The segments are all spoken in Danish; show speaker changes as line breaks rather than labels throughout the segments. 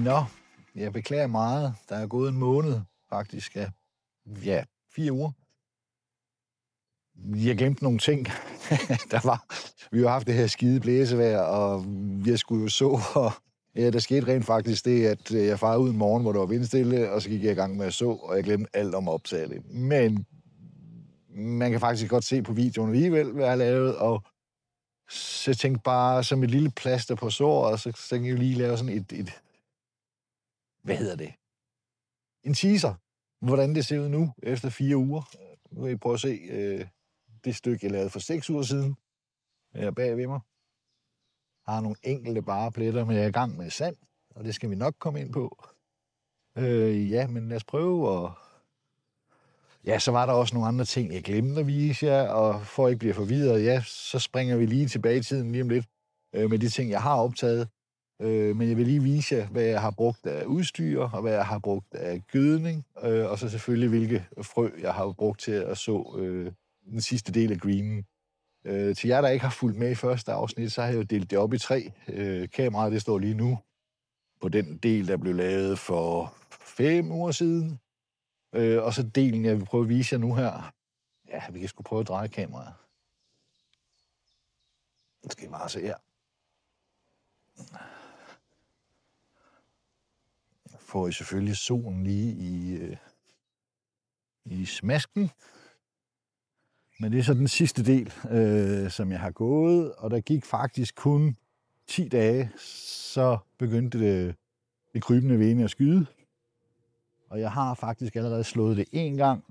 Nå, jeg beklager meget. Der er gået en måned, faktisk. Ja, 4 uger. Jeg glemte nogle ting. Vi har haft det her skide blæsevejr, og jeg skulle jo så, og ja, der skete rent faktisk det, at jeg farede ud en morgen, hvor der var vindstille, og så gik jeg i gang med at så, og jeg glemte alt om at optage det. Men man kan faktisk godt se på videoen alligevel, hvad jeg har lavet, og så jeg tænkte bare som et lille plaster på såret, og så tænkte jeg lige lave sådan et hvad hedder det? En teaser. Hvordan det ser ud nu, efter 4 uger. Nu vil I prøve at se det stykke, jeg lavede for 6 uger siden. Jeg er bag ved mig. Jeg har nogle enkelte bare pletter, men jeg er i gang med sand, og det skal vi nok komme ind på. Ja, men lad os prøve, og ja, så var der også nogle andre ting, jeg glemte at vise jer, og for at ikke blive forvirret, ja, så springer vi lige tilbage i tiden lige om lidt med de ting, jeg har optaget. Men jeg vil lige vise jer, hvad jeg har brugt af udstyr, og hvad jeg har brugt af gødning, og så selvfølgelig, hvilke frø jeg har brugt til at så den sidste del af greenen. Til jer, der ikke har fulgt med i første afsnit, så har jeg jo delt det op i 3. Kameraet, det står lige nu på den del, der blev lavet for 5 uger siden. Og så delen, jeg vil prøve at vise jer nu her. Ja, vi kan sgu prøve at dreje kameraet. Det skal I bare se her. Får I selvfølgelig solen lige i smasken. Men det er så den sidste del, som jeg har gået, og der gik faktisk kun 10 dage, så begyndte det krybende vene at skyde. Og jeg har faktisk allerede slået det 1 gang.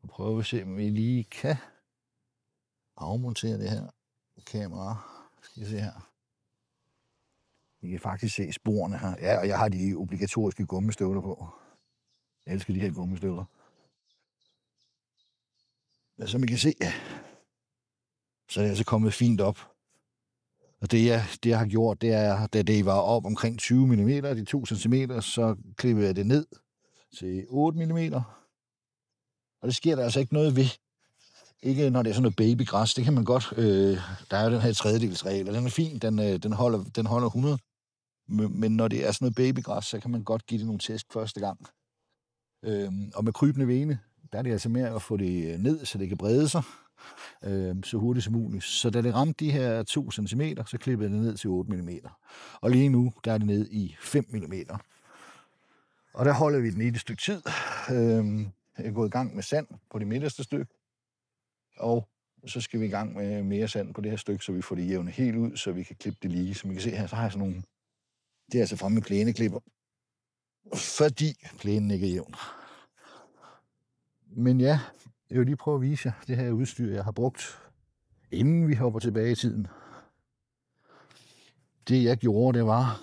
Og prøve at se, om vi lige kan afmontere det her kamera. Skal I se her. I kan faktisk se sporene her. Ja, og jeg har de obligatoriske gummistøvler på. Jeg elsker de her gummistøvler. Men som I kan se, så er det altså kommet fint op. Og det jeg har gjort, det er, da det var op omkring 20 mm, de 2 cm, så klippede jeg det ned til 8 mm. Og det sker der altså ikke noget ved. Ikke når det er sådan noget babygræs, det kan man godt. Der er jo den her tredjedelsregel, og den er fin, den holder 100. Men når det er sådan noget babygræs, så kan man godt give det nogle tæsk første gang. Og med krybende vene, der er det altså mere at få det ned, så det kan brede sig så hurtigt som muligt. Så da det ramte de her 2 cm, så klippede jeg det ned til 8 mm. Og lige nu, der er det ned i 5 mm. Og der holder vi den i et stykke tid. Jeg er gået i gang med sand på det midterste stykke. Og så skal vi i gang med mere sand på det her stykke, så vi får det jævne helt ud, så vi kan klippe det lige. Som I kan se her, så har jeg sådan nogle... Det er altså fra med plæneklipper. Fordi plænen ikke er jævn. Men ja, jeg vil lige prøve at vise jer det her udstyr, jeg har brugt, inden vi hopper tilbage i tiden. Det jeg gjorde, det var...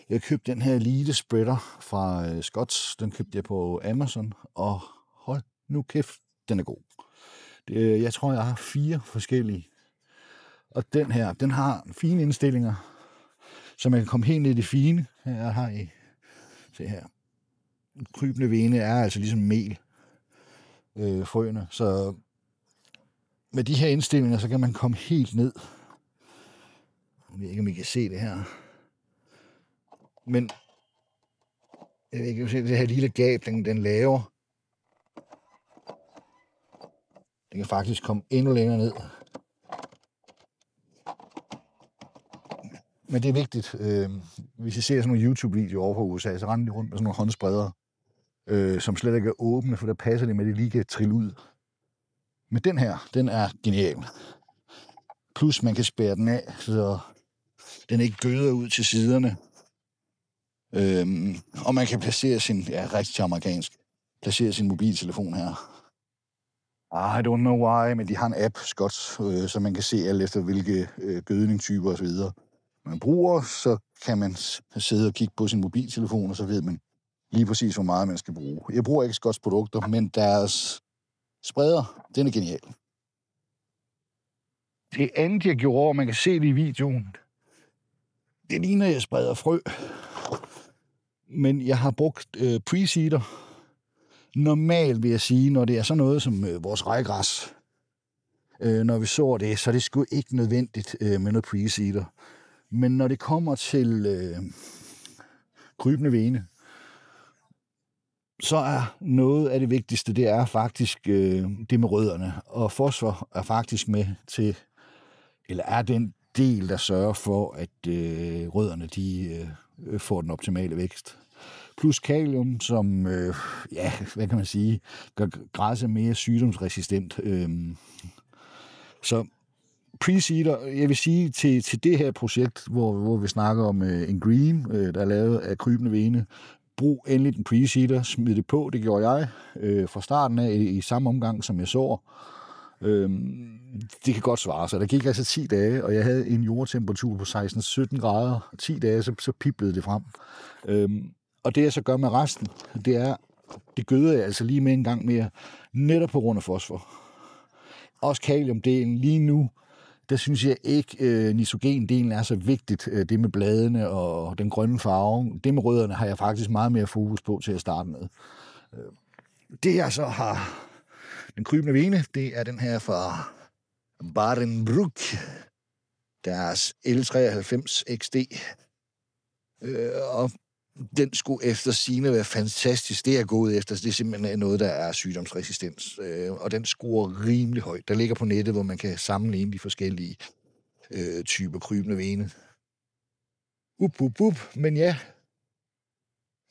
Jeg købte den her Elite Spreader fra Scotts. Den købte jeg på Amazon, og hold nu kæft, den er god. Jeg tror, jeg har 4 forskellige. Og den her, den har fine indstillinger, så man kan komme helt ned i det fine. Her har I, se her. Krybende vene er altså ligesom mel, frøene. Så med de her indstillinger, så kan man komme helt ned. Jeg ved ikke, om I kan se det her. Men jeg ved ikke, om I kan se det her lille gab, den laver. Den kan faktisk komme endnu længere ned. Men det er vigtigt, hvis I ser sådan nogle YouTube-videoer over fra USA, så render de rundt med sådan nogle håndspreder, som slet ikke er åbne, for der passer det med, at de lige kan trille ud. Men den her, den er genial. Plus man kan spærre den af, så den ikke gøder ud til siderne. Og man kan placere sin, rigtig amerikansk, placere sin mobiltelefon her. I don't know why, men de har en app, Scotts, så man kan se alt efter, hvilke gødningstyper osv. man bruger, så kan man sidde og kigge på sin mobiltelefon, og så ved man lige præcis, hvor meget man skal bruge. Jeg bruger ikke Scotts produkter, men deres spreder, den er genial. Det andet, jeg gjorde, og man kan se det i videoen, det ligner, jeg spreder frø. Men jeg har brugt pre-seeder. Normalt vil jeg sige, når det er sådan noget som vores rejgræs, når vi sår det, så er det sgu ikke nødvendigt med noget pre-seeder. Men når det kommer til krybende vene, så er noget af det vigtigste, det er faktisk det med rødderne. Og fosfor er faktisk med til, eller er den del, der sørger for, at rødderne de får den optimale vækst. Plus kalium, som, hvad kan man sige, gør græsset mere sygdomsresistent. Så pre-seeder, jeg vil sige, til det her projekt, hvor vi snakker om en green, der er lavet af krybende vene, brug endelig en pre-seeder, smid det på, det gjorde jeg fra starten af i samme omgang, som jeg så. Det kan godt svare sig. Der gik altså 10 dage, og jeg havde en jordtemperatur på 16-17 grader. 10 dage, så piblede det frem. Og det jeg så gør med resten, det er, det gøder jeg altså lige med en gang mere, netop på grund af fosfor. Også kaliumdelen lige nu, der synes jeg ikke, nitrogendelen er så vigtigt. Det med bladene og den grønne farve. Det med rødderne har jeg faktisk meget mere fokus på til at starte med. Det jeg så har, den krybende vene, det er den her fra Barenbrug, deres L93 XD. Og den skulle efter sigende være fantastisk. Det er gået efter, det er simpelthen noget, der er sygdomsresistens. Og den scorer rimelig højt. Der ligger på nettet, hvor man kan sammenligne de forskellige typer krybende vene. Men ja,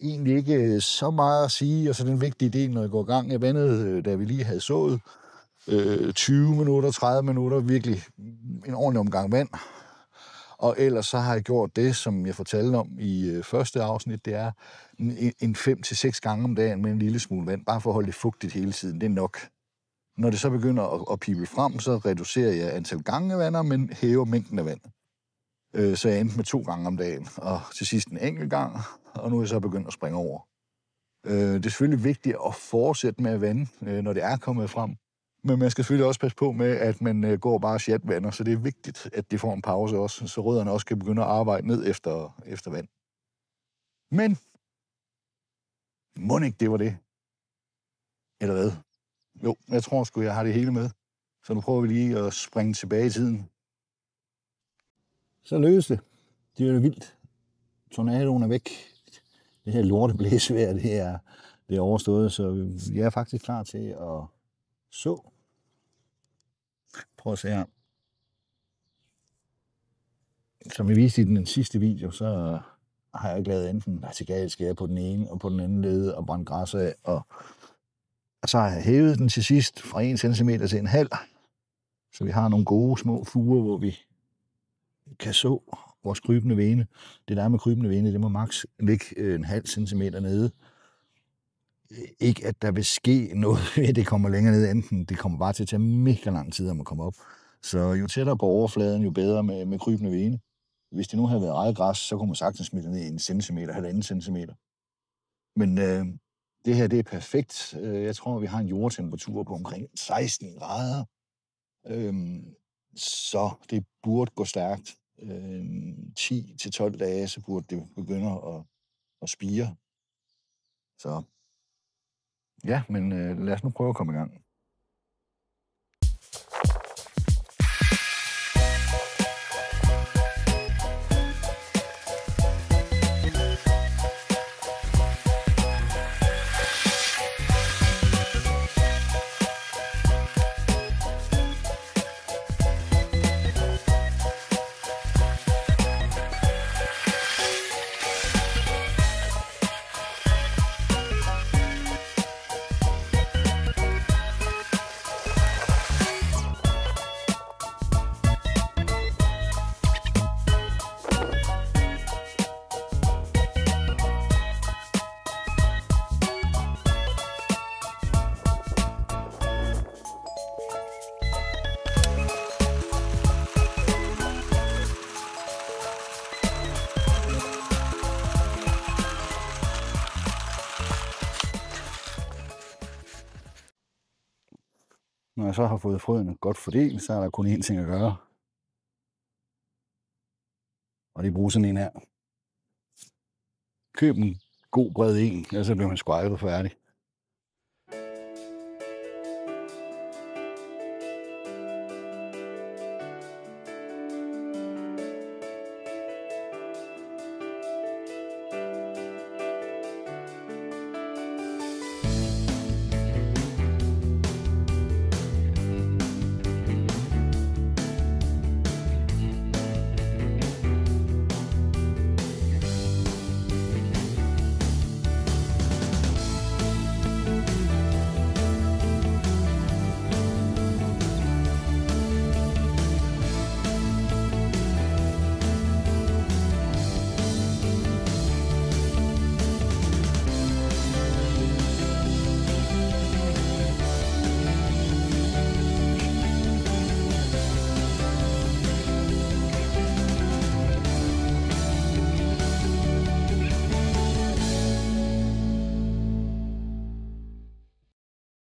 egentlig ikke så meget at sige. Og så den vigtige del, når jeg går i gang. Jeg vandede, da vi lige havde sået, 20 minutter, 30 minutter, virkelig en ordentlig omgang vand. Og ellers så har jeg gjort det, som jeg fortalte om i første afsnit, det er en 5-6 gange om dagen med en lille smule vand, bare for at holde det fugtigt hele tiden. Det er nok. Når det så begynder at pible frem, så reducerer jeg antal gange af vandet, men hæver mængden af vand. Så jeg endte med 2 gange om dagen, og til sidst en enkelt gang, og nu er jeg så begyndt at springe over. Det er selvfølgelig vigtigt at fortsætte med at vande, når det er kommet frem. Men man skal selvfølgelig også passe på med, at man går bare og chatvander, så det er vigtigt, at de får en pause også, så rødderne også kan begynde at arbejde ned efter vand. Men, mon ikke det var det? Eller hvad? Jo, jeg tror sgu, jeg har det hele med. Så nu prøver vi lige at springe tilbage i tiden. Så løs det. Det er jo vildt. Tornadoen er væk. Det her lorteblæsevejr, det er overstået, så jeg er faktisk klar til at så. Prøv at se her. Som jeg viste i den sidste video, så har jeg ikke lavet enten vertikalskære på den ene og på den anden led og brændt græs af. Og så har jeg hævet den til sidst fra 1 cm til 1,5. Så vi har nogle gode små fuger, hvor vi kan så vores krybende vene. Det der er med krybende vene, det må maks ligge 0,5 cm nede. Ikke at der vil ske noget ved, at det kommer længere ned, enten det kommer bare til at tage mega lang tid om at komme op. Så jo tættere på overfladen, jo bedre med krybende vene. Hvis det nu havde været rejegræs, så kunne man sagtens smide ned 1 cm, 1,5 cm. Men det her, det er perfekt. Jeg tror, vi har en jordtemperatur på omkring 16 grader. Så det burde gå stærkt. 10-12 dage, så burde det begynde at spire. Så ja, men lad os nu prøve at komme i gang. Når jeg så har fået frøene godt fordelt, så er der kun én ting at gøre. Og det bruger sådan en her. Køb en god bred en, og så bliver man sgu aldrig færdig.